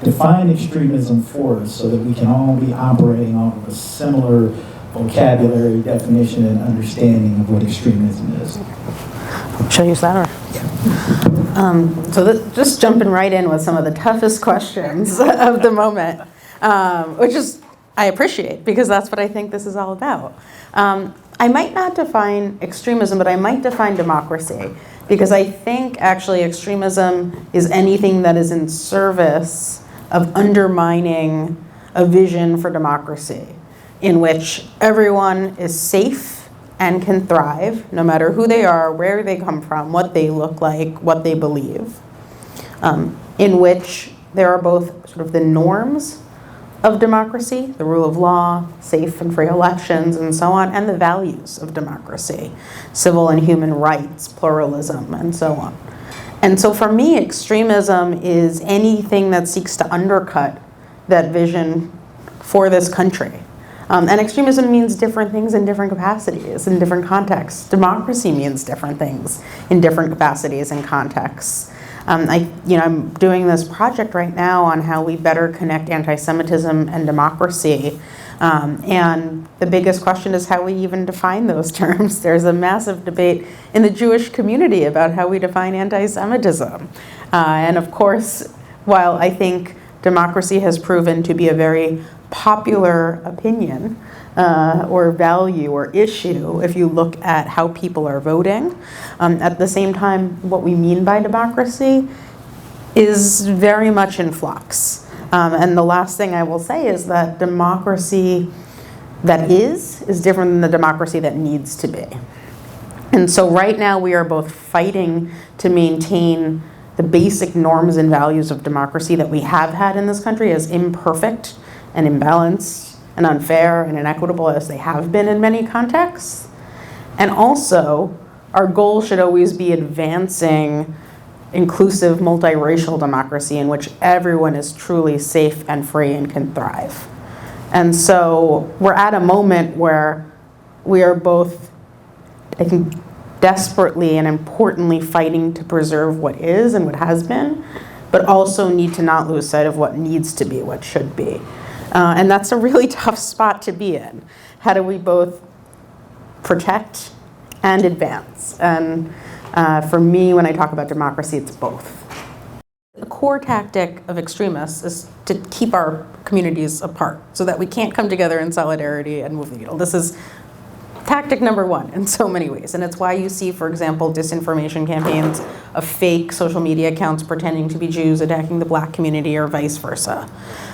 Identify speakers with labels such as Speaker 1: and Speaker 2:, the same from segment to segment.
Speaker 1: define extremism for us so that we can all be operating off of a similar vocabulary, definition, and understanding of what extremism is.
Speaker 2: Should I use that or? So just jumping right in with some of the toughest questions of the moment, which is, I appreciate, because that's what I think this is all about. I might not define extremism, but I might define democracy, because I think actually extremism is anything that is in service of undermining a vision for democracy in which everyone is safe and can thrive, no matter who they are, where they come from, what they look like, what they believe, in which there are both sort of the norms of democracy, the rule of law, safe and free elections, and so on, and the values of democracy, civil and human rights, pluralism, and so on. And so for me, extremism is anything that seeks to undercut that vision for this country. And extremism means different things in different capacities, in different contexts. Democracy means different things in different capacities and contexts. I'm doing this project right now on how we better connect anti-Semitism and democracy. And the biggest question is how we even define those terms. There's a massive debate in the Jewish community about how we define anti-Semitism. And of course, while I think democracy has proven to be a very popular opinion or value or issue if you look at how people are voting. At the same time, what we mean by democracy is very much in flux. And the last thing I will say is that democracy that is different than the democracy that needs to be. And so right now we are both fighting to maintain the basic norms and values of democracy that we have had in this country as imperfect and imbalanced and unfair and inequitable as they have been in many contexts. And also, our goal should always be advancing inclusive, multiracial democracy in which everyone is truly safe and free and can thrive. And so we're at a moment where we are both, I think, desperately and importantly fighting to preserve what is and what has been, but also need to not lose sight of what needs to be, what should be. And that's a really tough spot to be in. How do we both protect and advance? And for me, when I talk about democracy, it's both. The core tactic of extremists is to keep our communities apart so that we can't come together in solidarity and move the needle. This is tactic number one in so many ways. And it's why you see, for example, disinformation campaigns of fake social media accounts pretending to be Jews attacking the black community or vice versa.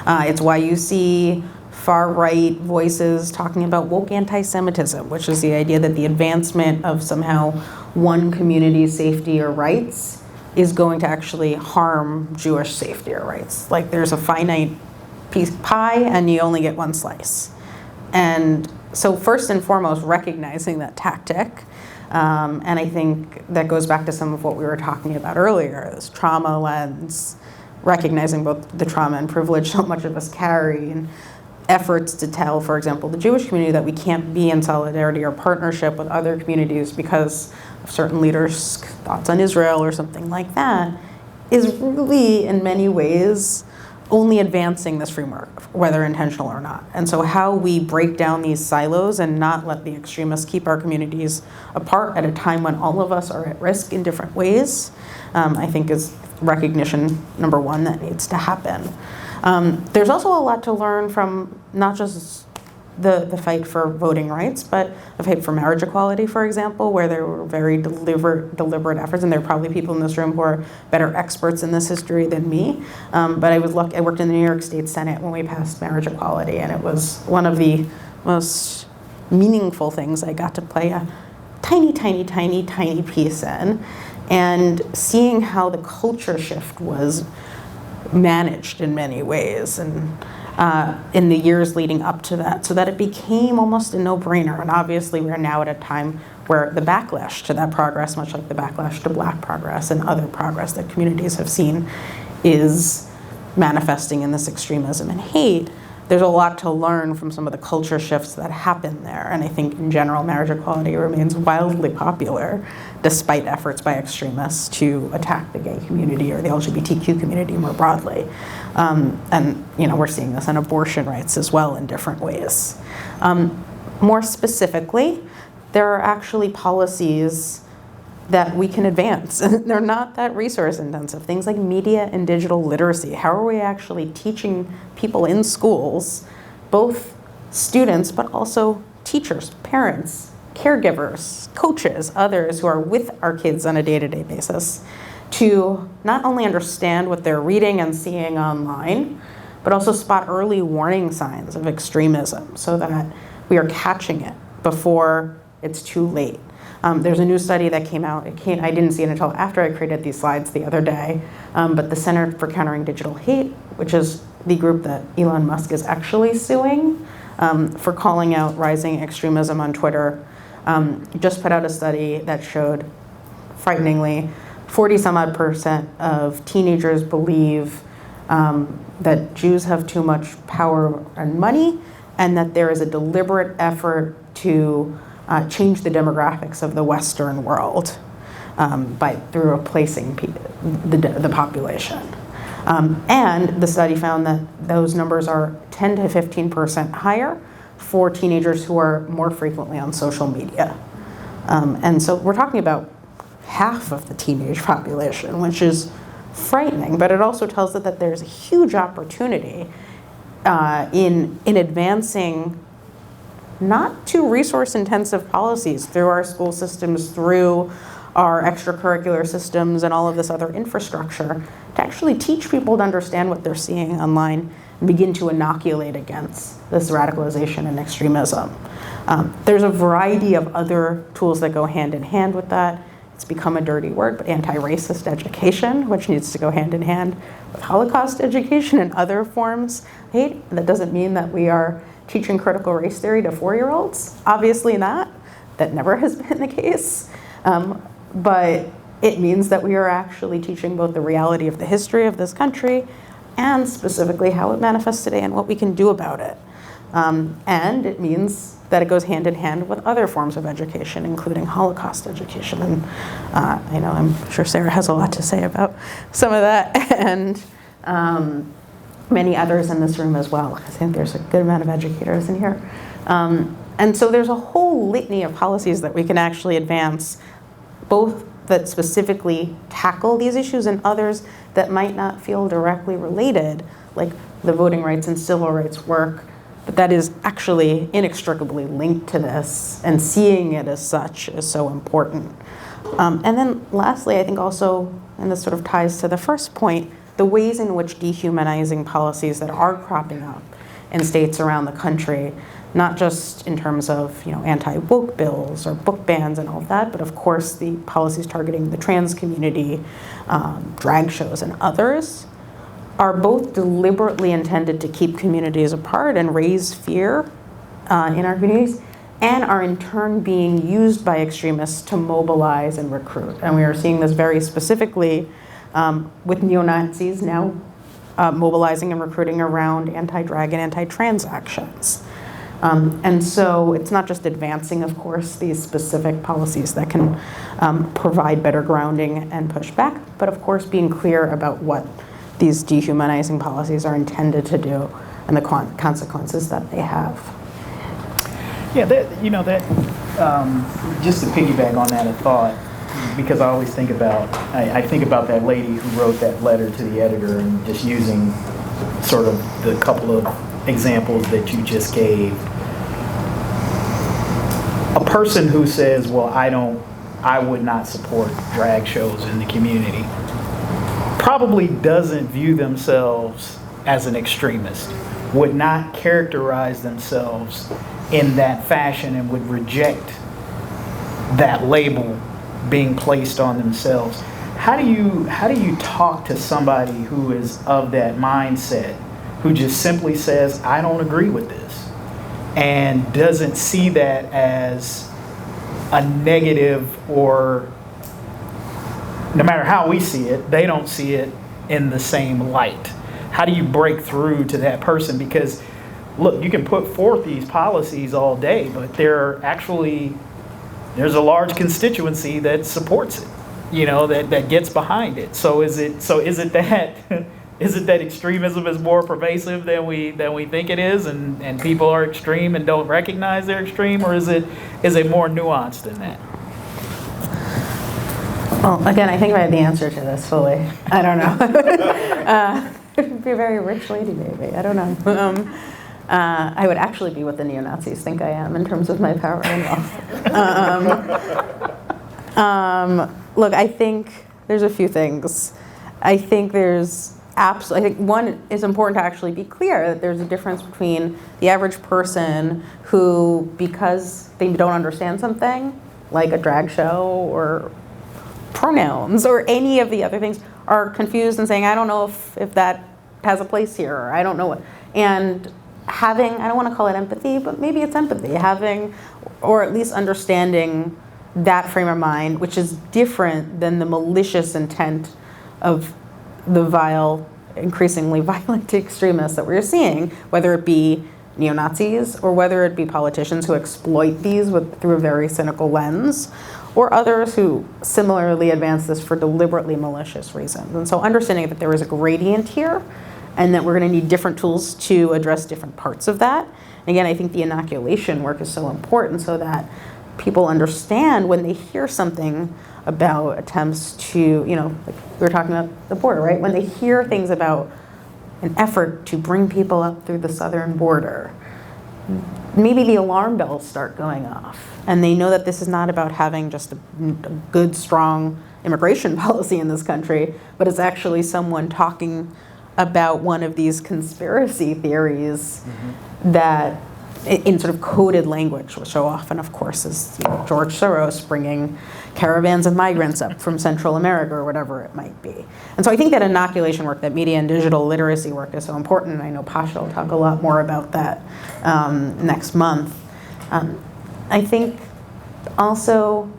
Speaker 2: It's why you see far-right voices talking about woke anti-Semitism, which is the idea that the advancement of somehow one community's safety or rights is going to actually harm Jewish safety or rights. Like there's a finite piece of pie and you only get one slice. And so first and foremost, recognizing that tactic, and I think that goes back to some of what we were talking about earlier, this trauma lens, recognizing both the trauma and privilege so much of us carry, and efforts to tell, for example, the Jewish community that we can't be in solidarity or partnership with other communities because of certain leaders' thoughts on Israel or something like that, is really, in many ways, only advancing this framework, whether intentional or not. And so how we break down these silos and not let the extremists keep our communities apart at a time when all of us are at risk in different ways, I think is recognition number one that needs to happen. There's also a lot to learn from not just the fight for voting rights, but the fight for marriage equality, for example, where there were very deliberate efforts, and there are probably people in this room who are better experts in this history than me. But I worked in the New York State Senate when we passed marriage equality, and it was one of the most meaningful things I got to play a tiny, tiny, tiny, tiny piece in, and seeing how the culture shift was managed in many ways, and in the years leading up to that, so that it became almost a no-brainer. And obviously we're now at a time where the backlash to that progress, much like the backlash to Black progress and other progress that communities have seen, is manifesting in this extremism and hate there's a lot to learn from some of the culture shifts that happen there. And I think in general, marriage equality remains wildly popular despite efforts by extremists to attack the gay community or the LGBTQ community more broadly. And we're seeing this in abortion rights as well in different ways. More specifically, there are actually policies that we can advance. They're not that resource intensive. Things like media and digital literacy. How are we actually teaching people in schools, both students, but also teachers, parents, caregivers, coaches, others who are with our kids on a day-to-day basis, to not only understand what they're reading and seeing online, but also spot early warning signs of extremism so that we are catching it before it's too late. There's a new study that came out. I didn't see it until after I created these slides the other day, but the Center for Countering Digital Hate, which is the group that Elon Musk is actually suing for calling out rising extremism on Twitter, just put out a study that showed, frighteningly, 40-some-odd% of teenagers believe that Jews have too much power and money, and that there is a deliberate effort to change the demographics of the Western world through replacing the population. And the study found that those numbers are 10 to 15% higher for teenagers who are more frequently on social media. And so we're talking about half of the teenage population, which is frightening, but it also tells us that there's a huge opportunity in advancing not too resource-intensive policies through our school systems, through our extracurricular systems and all of this other infrastructure, to actually teach people to understand what they're seeing online and begin to inoculate against this radicalization and extremism. There's a variety of other tools that go hand in hand with that. It's become a dirty word, but anti-racist education, which needs to go hand in hand with Holocaust education and other forms of hate. That doesn't mean that we are teaching critical race theory to 4-year-olds. Obviously not. That never has been the case. But it means that we are actually teaching both the reality of the history of this country and specifically how it manifests today and what we can do about it. And it means that it goes hand in hand with other forms of education, including Holocaust education. And I'm sure Sarah has a lot to say about some of that, and many others in this room as well. I think there's a good amount of educators in here. And so there's a whole litany of policies that we can actually advance, both that specifically tackle these issues and others that might not feel directly related, like the voting rights and civil rights work, but that is actually inextricably linked to this, and seeing it as such is so important. And then lastly, I think also, and this sort of ties to the first point, the ways in which dehumanizing policies that are cropping up in states around the country, not just in terms of anti-woke bills or book bans and all of that, but of course the policies targeting the trans community, drag shows and others, are both deliberately intended to keep communities apart and raise fear in our communities, and are in turn being used by extremists to mobilize and recruit. And we are seeing this very specifically with neo-Nazis now mobilizing and recruiting around anti-drag and anti-trans actions. And so it's not just advancing, of course, these specific policies that can provide better grounding and push back, but of course being clear about what these dehumanizing policies are intended to do and the consequences that they have.
Speaker 3: Yeah, just to piggyback on that thought, because I always think about, I think about that lady who wrote that letter to the editor, and just using sort of the couple of examples that you just gave. A person who says, well, I would not support drag shows in the community, probably doesn't view themselves as an extremist, would not characterize themselves in that fashion, and would reject that label being placed on themselves. How do you talk to somebody who is of that mindset, who just simply says, I don't agree with this, and doesn't see that as a negative, or no matter how we see it, they don't see it in the same light? How do you break through to that person? Because look, you can put forth these policies all day, but there's a large constituency that supports it, that gets behind it. So is it that is it that extremism is more pervasive than we think it is, and people are extreme and don't recognize they're extreme, or is it more nuanced than that?
Speaker 2: Well, again, I think I have the answer to this fully. I don't know. Be a very rich lady, maybe. I don't know. I would actually be what the neo-Nazis think I am in terms of my power and wealth. Look, I think there's a few things. I think one is important to actually be clear that there's a difference between the average person who, because they don't understand something, like a drag show or pronouns or any of the other things, are confused and saying, I don't know if that has a place here, or I don't know what. And having, I don't want to call it empathy, but maybe it's empathy, having, or at least understanding that frame of mind, which is different than the malicious intent of the vile, increasingly violent extremists that we're seeing, whether it be neo-Nazis or whether it be politicians who exploit these through a very cynical lens, or others who similarly advance this for deliberately malicious reasons. And so understanding that there is a gradient here and that we're going to need different tools to address different parts of that. And again, I think the inoculation work is so important so that people understand when they hear something about attempts to, like we were talking about the border, right? When they hear things about an effort to bring people up through the southern border, maybe the alarm bells start going off. And they know that this is not about having just a good, strong immigration policy in this country, but it's actually someone talking about one of these conspiracy theories that, in sort of coded language, which so often, of course, is George Soros bringing caravans of migrants up from Central America or whatever it might be. And so I think that inoculation work, that media and digital literacy work is so important. And I know Pasha will talk a lot more about that next month. I think also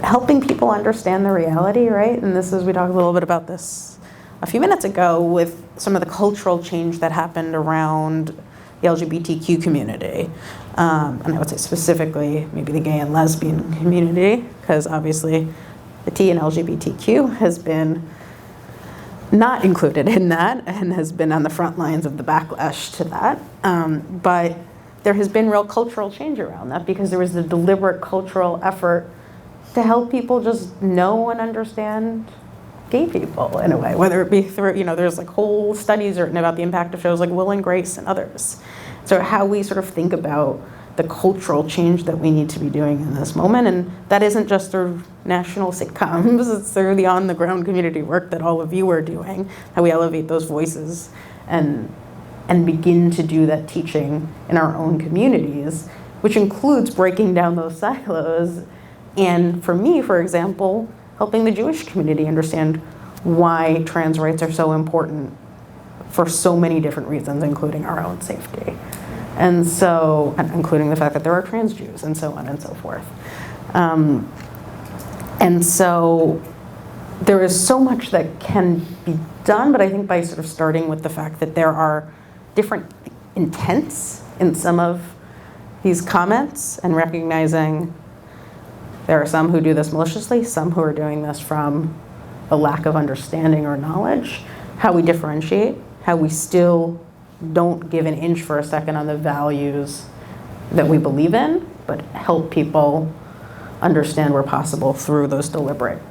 Speaker 2: helping people understand the reality, right? And this is, we talked a little bit about this a few minutes ago with some of the cultural change that happened around the LGBTQ community. And I would say specifically maybe the gay and lesbian community, because obviously the T in LGBTQ has been not included in that and has been on the front lines of the backlash to that. But there has been real cultural change around that because there was a deliberate cultural effort to help people just know and understand gay people in a way, whether it be through, there's like whole studies written about the impact of shows like Will and Grace and others. So how we sort of think about the cultural change that we need to be doing in this moment. And that isn't just through national sitcoms, it's through the on-the-ground community work that all of you are doing, how we elevate those voices and begin to do that teaching in our own communities, which includes breaking down those silos. And for me, for example, helping the Jewish community understand why trans rights are so important for so many different reasons, including our own safety. And so, including the fact that there are trans Jews and so on and so forth. And so there is so much that can be done, but I think by sort of starting with the fact that there are different intents in some of these comments and recognizing there are some who do this maliciously, some who are doing this from a lack of understanding or knowledge, how we differentiate, how we still don't give an inch for a second on the values that we believe in, but help people understand where possible through those deliberate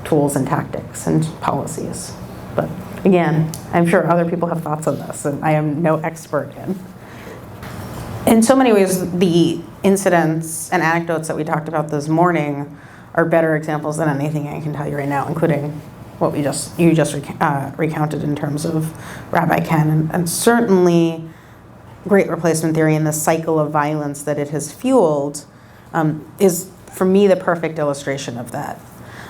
Speaker 2: tools and tactics and policies. But again, I'm sure other people have thoughts on this, and I am no expert in so many ways, the incidents and anecdotes that we talked about this morning are better examples than anything I can tell you right now, including what you just recounted in terms of Rabbi Ken, and certainly great replacement theory and the cycle of violence that it has fueled is, for me, the perfect illustration of that.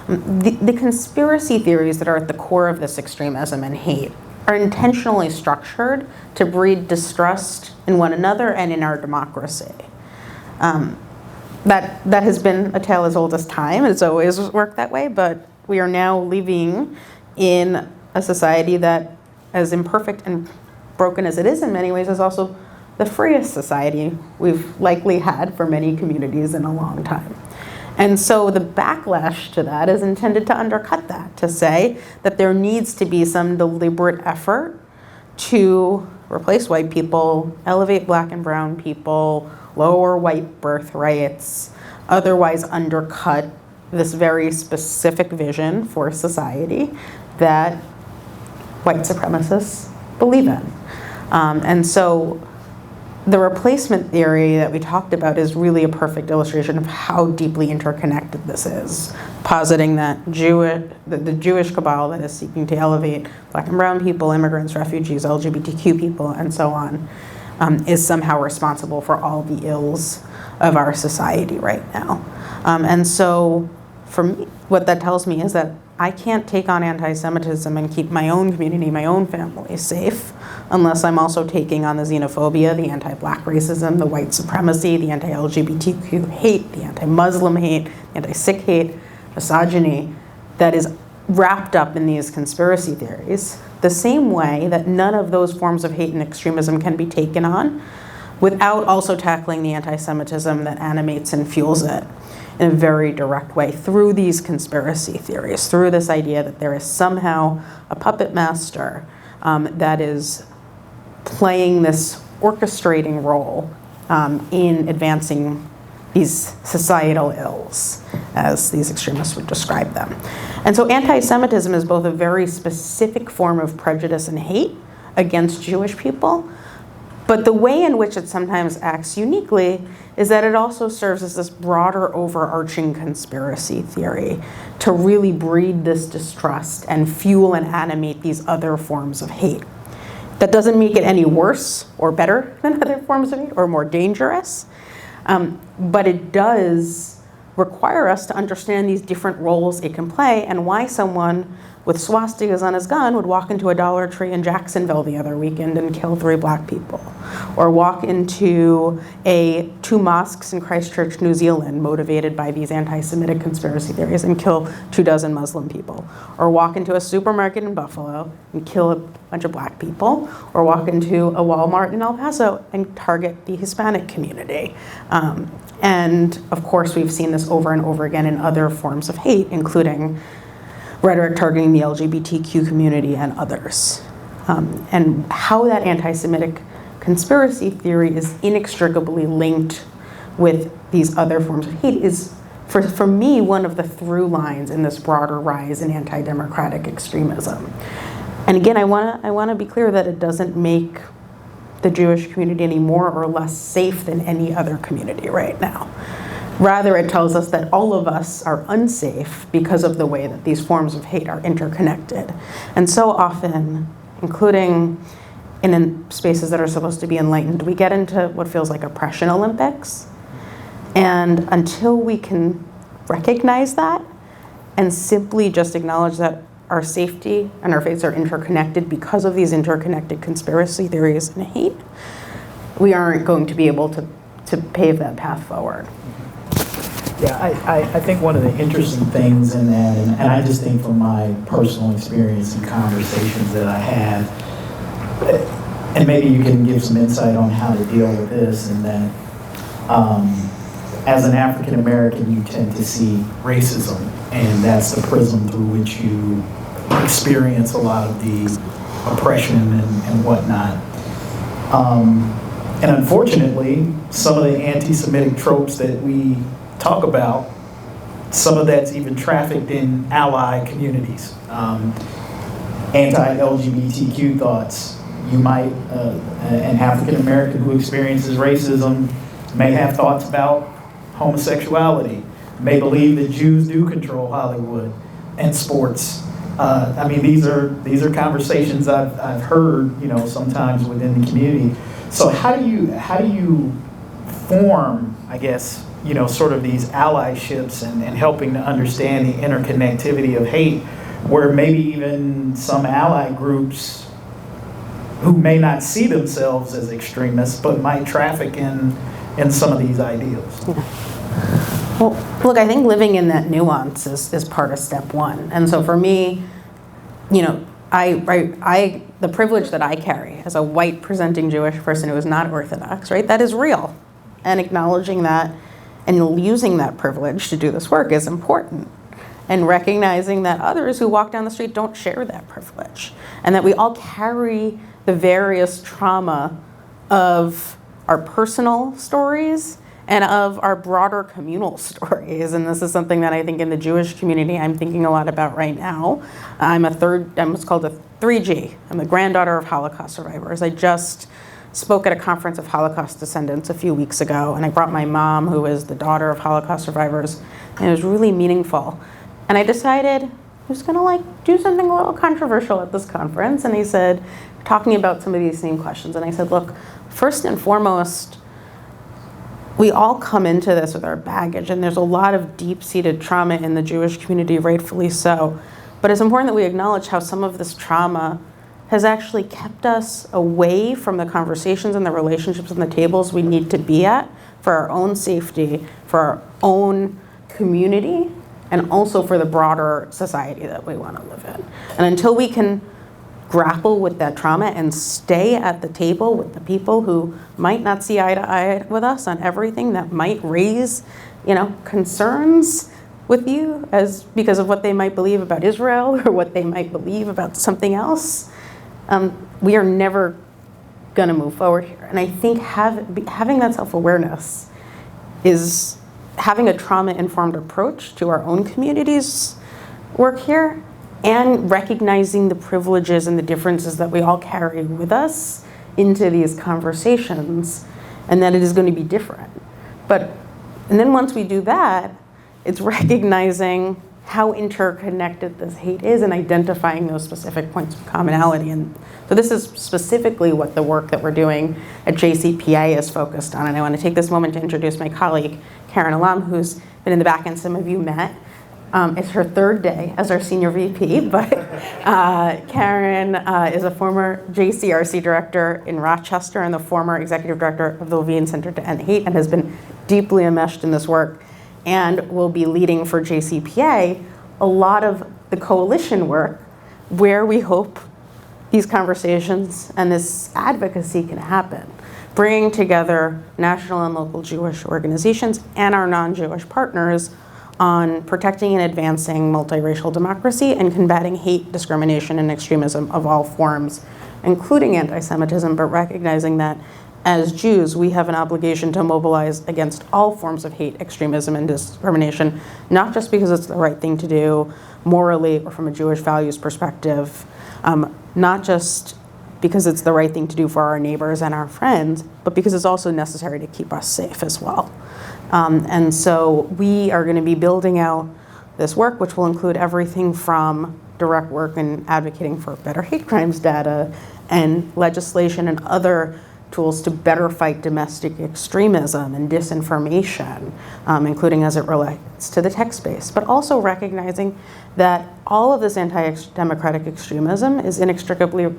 Speaker 2: The conspiracy theories that are at the core of this extremism and hate are intentionally structured to breed distrust in one another and in our democracy. That has been a tale as old as time. It's always worked that way, but we are now living in a society that, as imperfect and broken as it is in many ways, is also the freest society we've likely had for many communities in a long time. And so the backlash to that is intended to undercut that, to say that there needs to be some deliberate effort to replace white people, elevate black and brown people, lower white birth rates, otherwise undercut this very specific vision for society that white supremacists believe in. And so the replacement theory that we talked about is really a perfect illustration of how deeply interconnected this is, positing that the Jewish cabal that is seeking to elevate black and brown people, immigrants, refugees, LGBTQ people, and so on, is somehow responsible for all the ills of our society right now. And so for me, what that tells me is that I can't take on anti-Semitism and keep my own community, my own family safe, unless I'm also taking on the xenophobia, the anti-black racism, the white supremacy, the anti-LGBTQ hate, the anti-Muslim hate, the anti-Sikh hate, misogyny, that is wrapped up in these conspiracy theories, the same way that none of those forms of hate and extremism can be taken on without also tackling the anti-Semitism that animates and fuels it in a very direct way through these conspiracy theories, through this idea that there is somehow a puppet master that is playing this orchestrating role in advancing these societal ills, as these extremists would describe them. And so anti-Semitism is both a very specific form of prejudice and hate against Jewish people, but the way in which it sometimes acts uniquely is that it also serves as this broader overarching conspiracy theory to really breed this distrust and fuel and animate these other forms of hate. That doesn't make it any worse or better than other forms of hate or more dangerous, but it does require us to understand these different roles it can play and why someone with swastikas on his gun would walk into a Dollar Tree in Jacksonville the other weekend and kill 3 black people, or walk into 2 mosques in Christchurch, New Zealand, motivated by these anti-Semitic conspiracy theories and kill 24 Muslim people, or walk into a supermarket in Buffalo and kill a bunch of black people, or walk into a Walmart in El Paso and target the Hispanic community. And of course, we've seen this over and over again in other forms of hate, including rhetoric targeting the LGBTQ community and others. And how that anti-Semitic conspiracy theory is inextricably linked with these other forms of hate is, for me, one of the through lines in this broader rise in anti-democratic extremism. And again, I wanna be clear that it doesn't make the Jewish community any more or less safe than any other community right now. Rather, it tells us that all of us are unsafe because of the way that these forms of hate are interconnected. And so often, including in spaces that are supposed to be enlightened, we get into what feels like oppression Olympics. And until we can recognize that and simply just acknowledge that our safety and our fates are interconnected because of these interconnected conspiracy theories and hate, we aren't going to be able to pave that path forward.
Speaker 1: Yeah, I think one of the interesting things in that, and I just think from my personal experience and conversations that I had, and maybe you can give some insight on how to deal with this, and that as an African American, you tend to see racism, and that's the prism through which you experience a lot of the oppression and whatnot. And unfortunately, some of the anti-Semitic tropes that we talk about, some of that's even trafficked in ally communities. Anti-LGBTQ thoughts. You might, an African American who experiences racism may have thoughts about homosexuality, may believe that Jews do control Hollywood and sports. I mean, these are conversations I've heard, sometimes within the community. So how do you form, I guess, sort of these allyships and helping to understand the interconnectivity of hate, where maybe even some ally groups who may not see themselves as extremists but might traffic in some of these ideals?
Speaker 2: Well, look, I think living in that nuance is part of step one. And so for me, the privilege that I carry as a white presenting Jewish person who is not Orthodox, right, that is real. And acknowledging that and using that privilege to do this work is important. And recognizing that others who walk down the street don't share that privilege. And that we all carry the various trauma of our personal stories and of our broader communal stories. And this is something that I think in the Jewish community I'm thinking a lot about right now. I'm what's called a 3G. I'm the granddaughter of Holocaust survivors. I just spoke at a conference of Holocaust descendants a few weeks ago, and I brought my mom, who is the daughter of Holocaust survivors, and it was really meaningful. And I decided I was gonna do something a little controversial at this conference, and I said, talking about some of these same questions, and I said, look, first and foremost, we all come into this with our baggage, and there's a lot of deep-seated trauma in the Jewish community, rightfully so. But it's important that we acknowledge how some of this trauma has actually kept us away from the conversations and the relationships and the tables we need to be at for our own safety, for our own community, and also for the broader society that we want to live in. And until we can grapple with that trauma and stay at the table with the people who might not see eye to eye with us on everything, that might raise, concerns with you because of what they might believe about Israel or what they might believe about something else, we are never going to move forward here. And I think having that self-awareness is having a trauma-informed approach to our own community's work here, and recognizing the privileges and the differences that we all carry with us into these conversations, and that it is going to be different. And then once we do that, it's recognizing how interconnected this hate is and identifying those specific points of commonality. And so this is specifically what the work that we're doing at JCPA is focused on. And I want to take this moment to introduce my colleague, Karen Alam, who's been in the back and some of you met. It's her third day as our senior VP, but Karen is a former JCRC director in Rochester and the former executive director of the Levine Center to End Hate, and has been deeply enmeshed in this work, and will be leading for JCPA a lot of the coalition work where we hope these conversations and this advocacy can happen, bringing together national and local Jewish organizations and our non-Jewish partners on protecting and advancing multiracial democracy and combating hate, discrimination, and extremism of all forms, including anti-Semitism, but recognizing that as Jews, we have an obligation to mobilize against all forms of hate, extremism, and discrimination, not just because it's the right thing to do morally or from a Jewish values perspective, not just because it's the right thing to do for our neighbors and our friends, but because it's also necessary to keep us safe as well. And so we are going to be building out this work, which will include everything from direct work in advocating for better hate crimes data and legislation and other tools to better fight domestic extremism and disinformation, including as it relates to the tech space, but also recognizing that all of this anti-democratic extremism is inextricably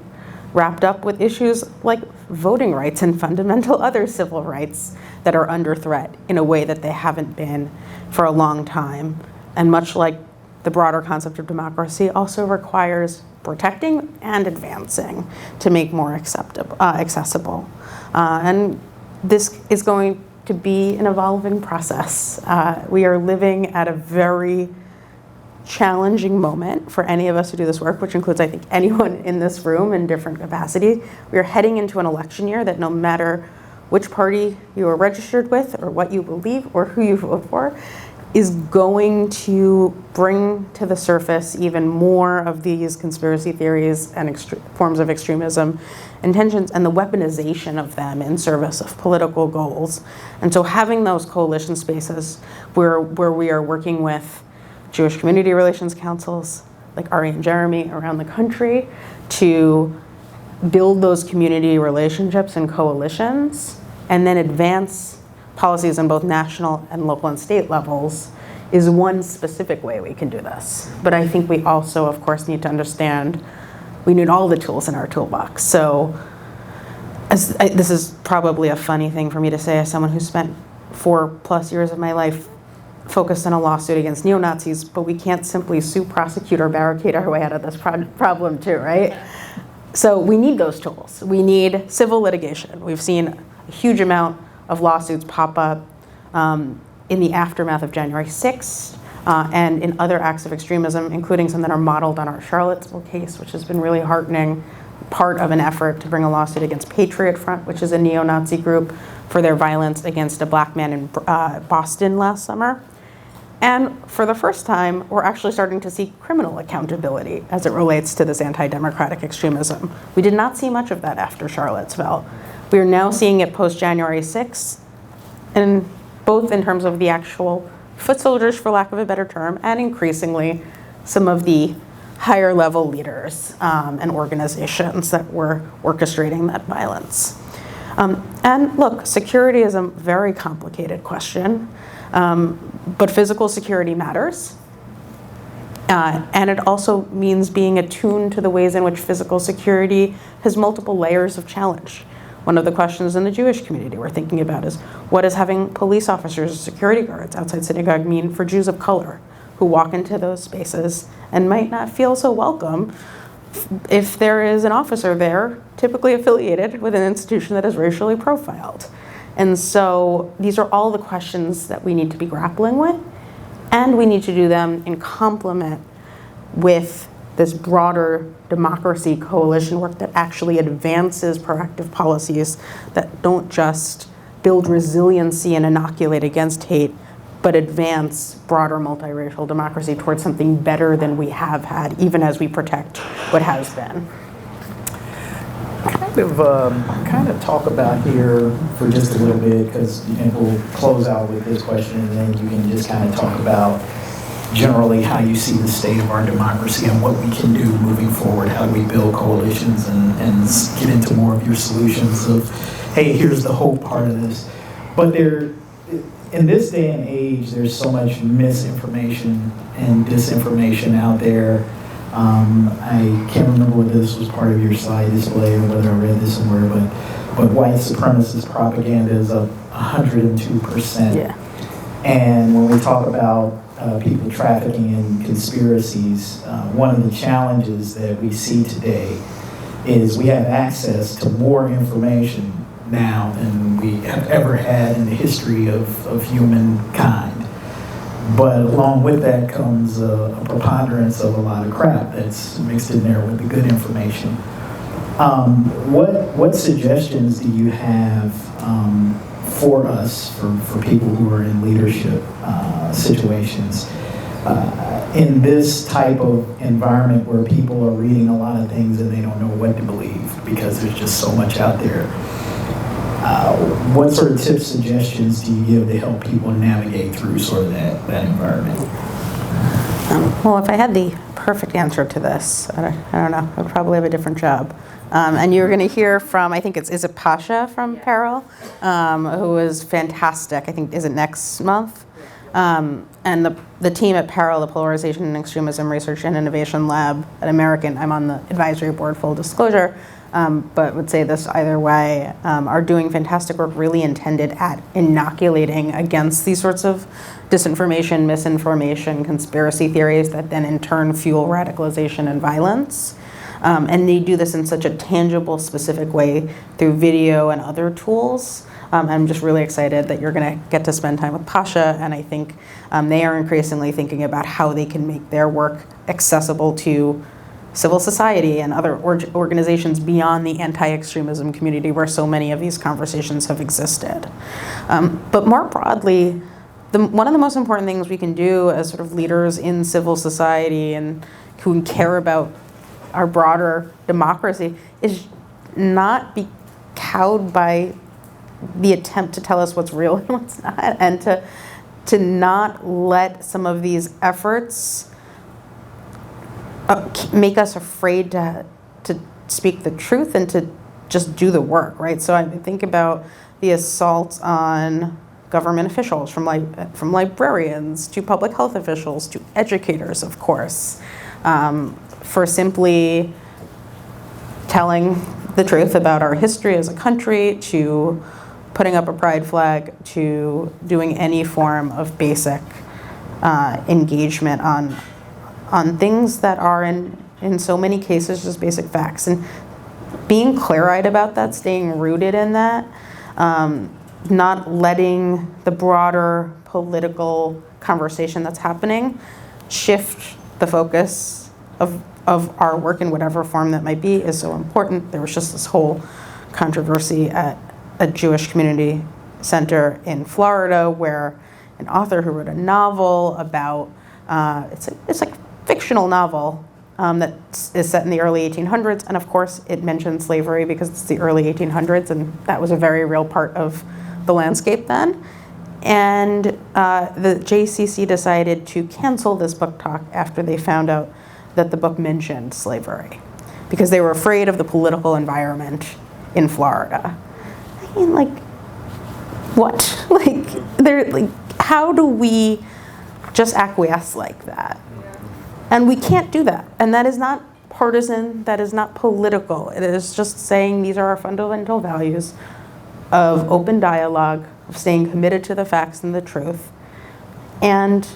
Speaker 2: wrapped up with issues like voting rights and fundamental other civil rights that are under threat in a way that they haven't been for a long time. And much like the broader concept of democracy, also requires protecting and advancing to make more accessible. And this is going to be an evolving process. We are living at a very challenging moment for any of us who do this work, which includes, I think, anyone in this room in different capacity. We are heading into an election year that no matter which party you are registered with or what you believe or who you vote for, is going to bring to the surface even more of these conspiracy theories and forms of extremism intentions and the weaponization of them in service of political goals. And so having those coalition spaces where we are working with Jewish community relations councils like Ari and Jeremy around the country to build those community relationships and coalitions and then advance policies on both national and local and state levels is one specific way we can do this. But I think we also, of course, need to understand we need all the tools in our toolbox. So this is probably a funny thing for me to say as someone who spent 4+ years of my life focused on a lawsuit against neo-Nazis, but we can't simply sue, prosecute, or barricade our way out of this problem too, right? So we need those tools. We need civil litigation. We've seen a huge amount of lawsuits pop up in the aftermath of January 6th and in other acts of extremism, including some that are modeled on our Charlottesville case, which has been really heartening, part of an effort to bring a lawsuit against Patriot Front, which is a neo-Nazi group, for their violence against a black man in Boston last summer. And for the first time, we're actually starting to see criminal accountability as it relates to this anti-democratic extremism. We did not see much of that after Charlottesville. We are now seeing it post-January 6th, and both in terms of the actual foot soldiers, for lack of a better term, and increasingly some of the higher level leaders and organizations that were orchestrating that violence. And look, security is a very complicated question, but physical security matters. And it also means being attuned to the ways in which physical security has multiple layers of challenge. One of the questions in the Jewish community we're thinking about is, what does having police officers or security guards outside synagogue mean for Jews of color who walk into those spaces and might not feel so welcome if there is an officer there, typically affiliated with an institution that is racially profiled? And so these are all the questions that we need to be grappling with, and we need to do them in complement with this broader democracy coalition work that actually advances proactive policies that don't just build resiliency and inoculate against hate, but advance broader multiracial democracy towards something better than we have had, even as we protect what has been.
Speaker 1: Kind of talk about here for just a little bit, because we'll close out with this question, and then you can just kind of talk about generally how you see the state of our democracy and what we can do moving forward, how do we build coalitions, and get into more of your solutions of, hey, here's the hope part of this. But in this day and age, there's so much misinformation and disinformation out there. I can't remember whether this was part of your slide display or whether I read this somewhere, but white supremacist propaganda is up 102%.
Speaker 2: Yeah.
Speaker 1: And when we talk about people trafficking in conspiracies, one of the challenges that we see today is we have access to more information now than we have ever had in the history of humankind. But along with that comes a preponderance of a lot of crap that's mixed in there with the good information. What suggestions do you have for us, for people who are in leadership situations, in this type of environment where people are reading a lot of things and they don't know what to believe because there's just so much out there? What sort of tips, suggestions do you give to help people navigate through sort of that environment?
Speaker 2: Well, if I had the perfect answer to this, I don't know, I'd probably have a different job. And you're going to hear from, I think is it Pasha from Peril, who is fantastic. I think, is it next month? And the team at Peril, the Polarization and Extremism Research and Innovation Lab at American, I'm on the advisory board, full disclosure, but would say this either way, are doing fantastic work really intended at inoculating against these sorts of disinformation, misinformation, conspiracy theories that then in turn fuel radicalization and violence. And they do this in such a tangible, specific way through video and other tools. I'm just really excited that you're going to get to spend time with Pasha, and I think they are increasingly thinking about how they can make their work accessible to civil society and other organizations beyond the anti-extremism community where so many of these conversations have existed. But more broadly, one of the most important things we can do as sort of leaders in civil society and who care about our broader democracy is not be cowed by the attempt to tell us what's real and what's not, and to not let some of these efforts make us afraid to speak the truth and to just do the work, right? So I think about the assaults on government officials, from librarians to public health officials to educators, of course, for simply telling the truth about our history as a country, to putting up a pride flag, to doing any form of basic engagement on things that are in so many cases just basic facts. And being clear-eyed about that, staying rooted in that, not letting the broader political conversation that's happening shift the focus of our work in whatever form that might be is so important. There was just this whole controversy at a Jewish community center in Florida where an author who wrote a novel about, it's like a fictional novel that is set in the early 1800s, and of course it mentions slavery because it's the early 1800s, and that was a very real part of the landscape then. And the JCC decided to cancel this book talk after they found out that the book mentioned slavery because they were afraid of the political environment in Florida. I mean, like, what? Like, how do we just acquiesce like that? And we can't do that. And that is not partisan, that is not political. It is just saying these are our fundamental values of open dialogue, of staying committed to the facts and the truth, and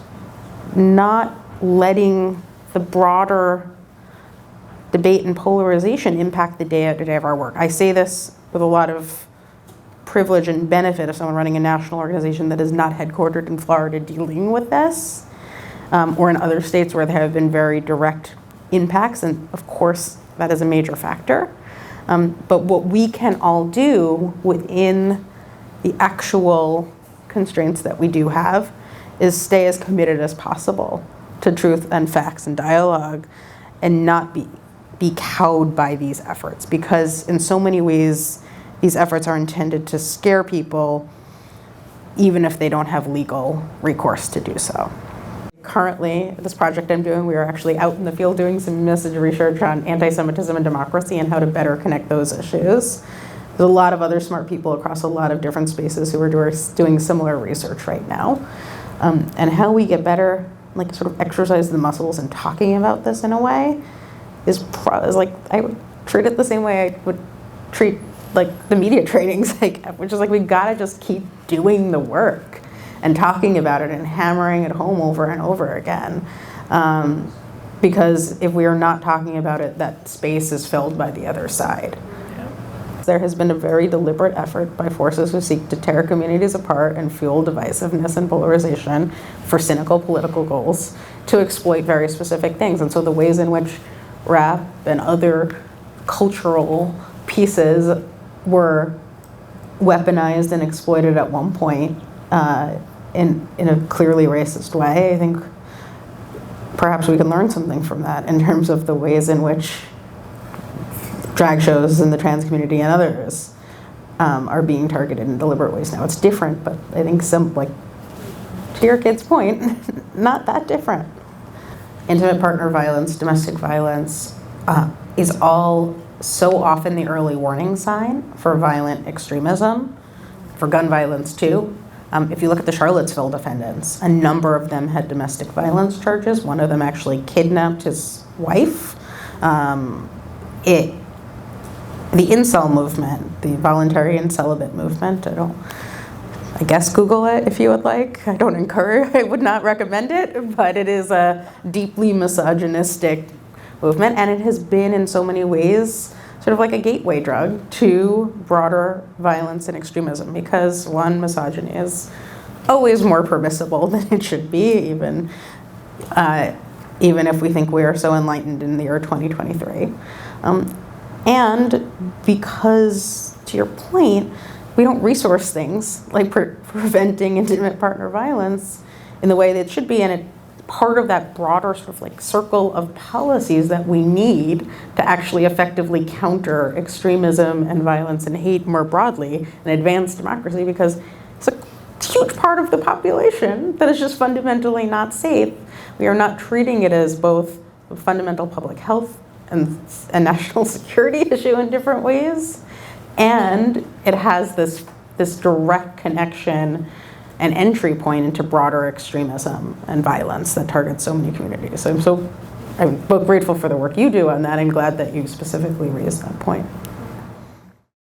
Speaker 2: not letting the broader debate and polarization impact the day-to-day of our work. I say this with a lot of privilege and benefit of someone running a national organization that is not headquartered in Florida dealing with this, or in other states where there have been very direct impacts, and of course that is a major factor. But what we can all do within the actual constraints that we do have is stay as committed as possible to truth and facts and dialogue, and not be cowed by these efforts, because in so many ways these efforts are intended to scare people even if they don't have legal recourse to do so. Currently, this project I'm doing, we are actually out in the field doing some message research on anti-Semitism and democracy and how to better connect those issues. There's a lot of other smart people across a lot of different spaces who are doing similar research right now. And how we get better, like sort of exercise the muscles in talking about this in a way is like, I would treat it the same way I would treat like the media trainings, like, which is like, we gotta just keep doing the work and talking about it and hammering it home over and over again. Because if we are not talking about it, that space is filled by the other side. There has been a very deliberate effort by forces who seek to tear communities apart and fuel divisiveness and polarization for cynical political goals to exploit very specific things. And so the ways in which rap and other cultural pieces were weaponized and exploited at one point in a clearly racist way, I think perhaps we can learn something from that in terms of the ways in which drag shows in the trans community and others are being targeted in deliberate ways now. It's different, but I think to your kid's point, not that different. Intimate partner violence, domestic violence is all so often the early warning sign for violent extremism, for gun violence too. If you look at the Charlottesville defendants, a number of them had domestic violence charges. One of them actually kidnapped his wife. The incel movement, the voluntary and celibate movement, I guess Google it if you would like. I would not recommend it, but it is a deeply misogynistic movement, and it has been in so many ways sort of like a gateway drug to broader violence and extremism, because one, misogyny is always more permissible than it should be, even if we think we are so enlightened in the year 2023. And because, to your point, we don't resource things like preventing intimate partner violence in the way that it should be, and it's part of that broader sort of like circle of policies that we need to actually effectively counter extremism and violence and hate more broadly and advance democracy, because it's a huge part of the population that is just fundamentally not safe. We are not treating it as both a fundamental public health and a national security issue in different ways, and it has this direct connection and entry point into broader extremism and violence that targets so many communities. So I'm both grateful for the work you do on that and glad that you specifically raised that point.